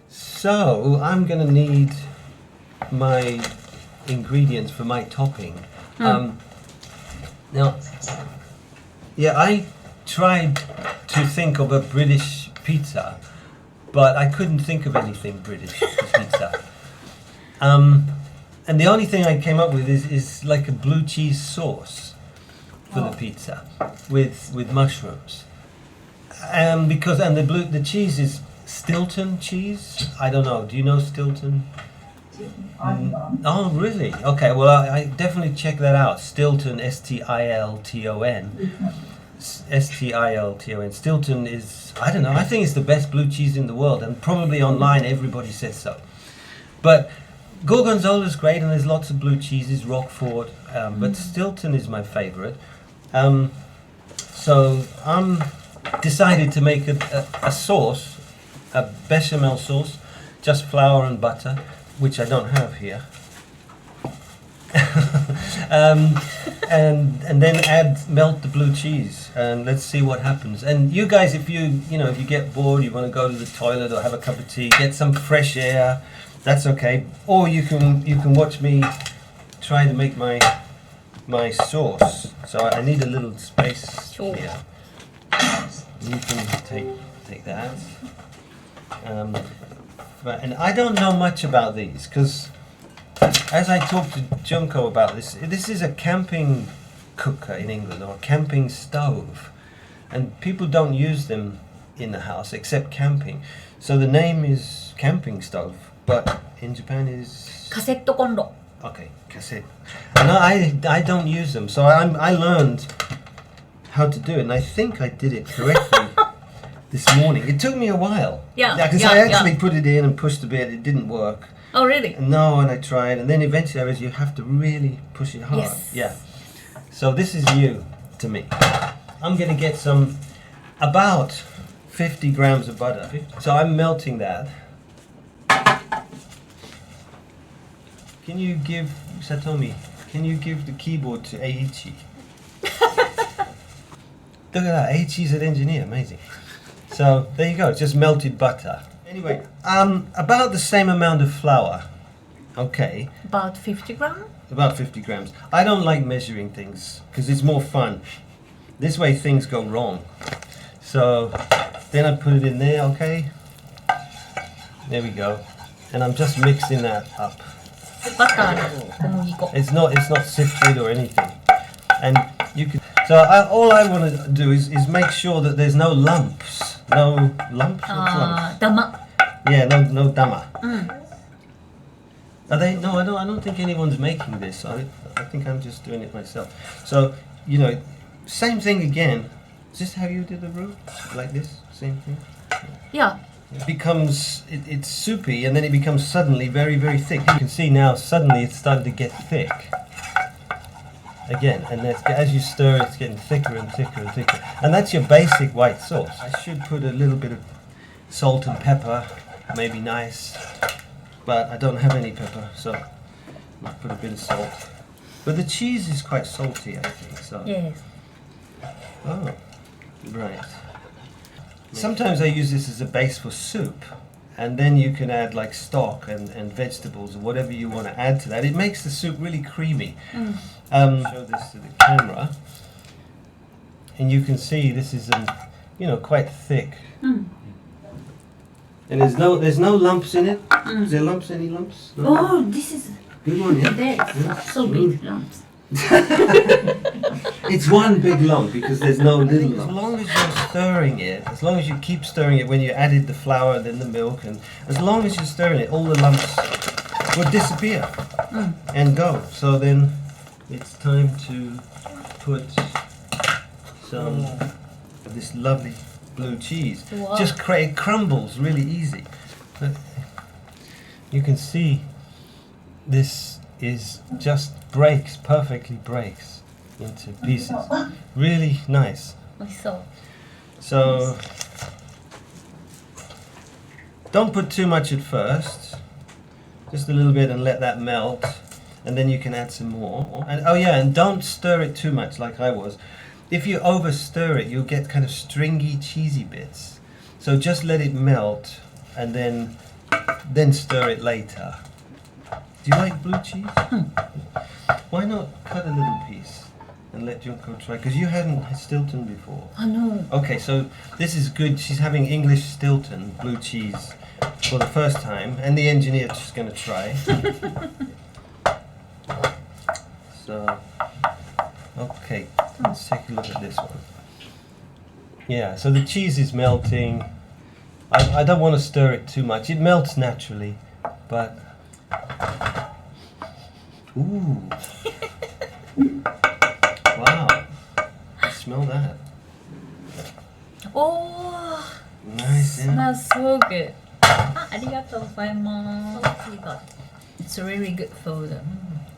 So I'm going to need my ingredients for my topping. Now, yeah, I tried to think of a British pizza, but I couldn't think of anything British for pizza. And the only thing I came up with is like a blue cheese sauce for the pizza with mushrooms. Because the cheese is Stilton cheese. I don't know. Do you know Stilton? Oh, really? Okay. Well, I definitely check that out. Stilton, Stilton. Stilton. Stilton is, I don't know. I think it's the best blue cheese in the world, and probably online everybody says so. But Gorgonzola is great, and there's lots of blue cheeses, Roquefort, but Stilton is my favorite. So I'm decided to make a sauce, a bechamel sauce, just flour and butter, which I don't have here. And then melt the blue cheese, and let's see what happens. And you guys, if you get bored, you want to go to the toilet or have a cup of tea, get some fresh air, that's okay. Or you can watch me try to make my sauce. So I need a little space here. You can take that. And I don't know much about these because, as I talked to Junko about this is a camping cooker in England, or a camping stove, and people don't use them in the house except camping. So the name is camping stove, but in Japan is カセットコンロ okay, cassette. And I don't use them, so I learned how to do it, and I think I did it correctly this morning. It took me a while. Yeah, because I actually put it in and pushed a bit. It didn't work. Oh, really? No, and I tried, and then eventually I realized you have to really push it hard. Yes. Yeah. So this is new to me. I'm going to get about 50 grams of butter. So I'm melting that. Can you give, Satomi, the keyboard to Eiichi? Look at that, Eiichi's an engineer, amazing. So there you go, just melted butter. Anyway, about the same amount of flour. Okay. About 50 grams? About 50 grams. I don't like measuring things because it's more fun. This way things go wrong. So then I put it in there, okay? There we go. And I'm just mixing that up. It's not sifted or anything. And you can. So all I want to do is make sure that there's no lumps. No lumps? What's lumps? Dama. Yeah, no dama. Are they? No, I don't think anyone's making this. I think I'm just doing it myself. So, same thing again. Is this how you did the roux? Like this? Same thing? Yeah. It becomes, it's soupy, and then it becomes suddenly very, very thick. You can see now, suddenly it's starting to get thick. Again, and as you stir, it's getting thicker and thicker and thicker. And that's your basic white sauce. I should put a little bit of salt and pepper, maybe nice, but I don't have any pepper, so I'll put a bit of salt. But the cheese is quite salty, I think, so. Yes. Oh, right. Sometimes I use this as a base for soup, and then you can add like stock and vegetables or whatever you want to add to that. It makes the soup really creamy. Show this to the camera, and you can see this is quite thick. And there's no lumps in it. Is there lumps? Any lumps? No? Oh, this is Good one, yeah. there's so big lumps. It's one big lump because there's no little lump. As long as you're stirring it, as long as you keep stirring it when you added the flour and then the milk, and as long as you're stirring it, all the lumps will disappear and go. So then it's time to put some of this lovely blue cheese. Wow. Just it crumbles really easy. But you can see this is just perfectly breaks into pieces. Really nice. So don't put too much at first, just a little bit, and let that melt, and then you can add some more. And and don't stir it too much like I was. If you over stir it, you'll get kind of stringy, cheesy bits. So just let it melt and then stir it later. Do you like blue cheese? Why not cut a little piece and let Junko try? Because you hadn't had Stilton before. I know. Okay, so this is good. She's having English Stilton blue cheese for the first time, and the engineer's just going to try. So, okay, let's take a look at this one. Yeah, so the cheese is melting. I don't want to stir it too much. It melts naturally, but... Ooh. Wow. Smell that. Oh, Nice, yeah. smells so good. ありがとうございます。It's really good for the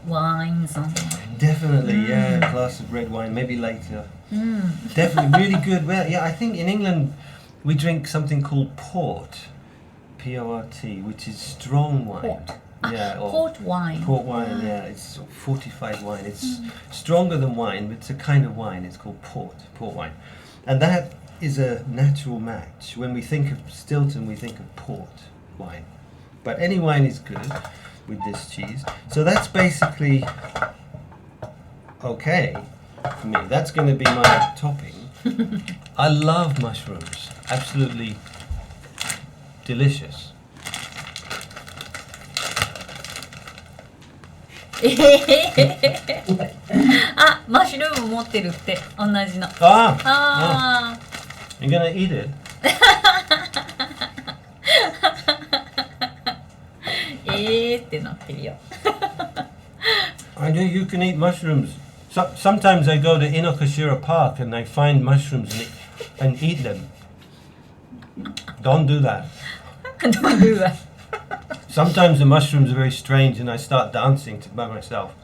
wine something. Definitely, yeah. A glass of red wine, maybe later. Definitely, really good. Well, yeah, I think in England we drink something called port, P-O-R-T, which is strong wine. Port. Yeah, or Port wine. Port wine, yeah. It's fortified wine. It's stronger than wine, but it's a kind of wine. It's called port wine. And that is a natural match. When we think of Stilton, we think of port wine. But any wine is good with this cheese. So that's basically okay for me. That's going to be my topping. I love mushrooms. Absolutely delicious. あ、マッシュルーム持ってるって同じの。 Ah! Ah. You're going to eat it? ってなってるよ。 I know you can eat mushrooms. Sometimes I go to Inokashira Park and I find mushrooms and eat them. Don't do that. Don't do that. Sometimes the mushrooms are very strange and I start dancing by myself.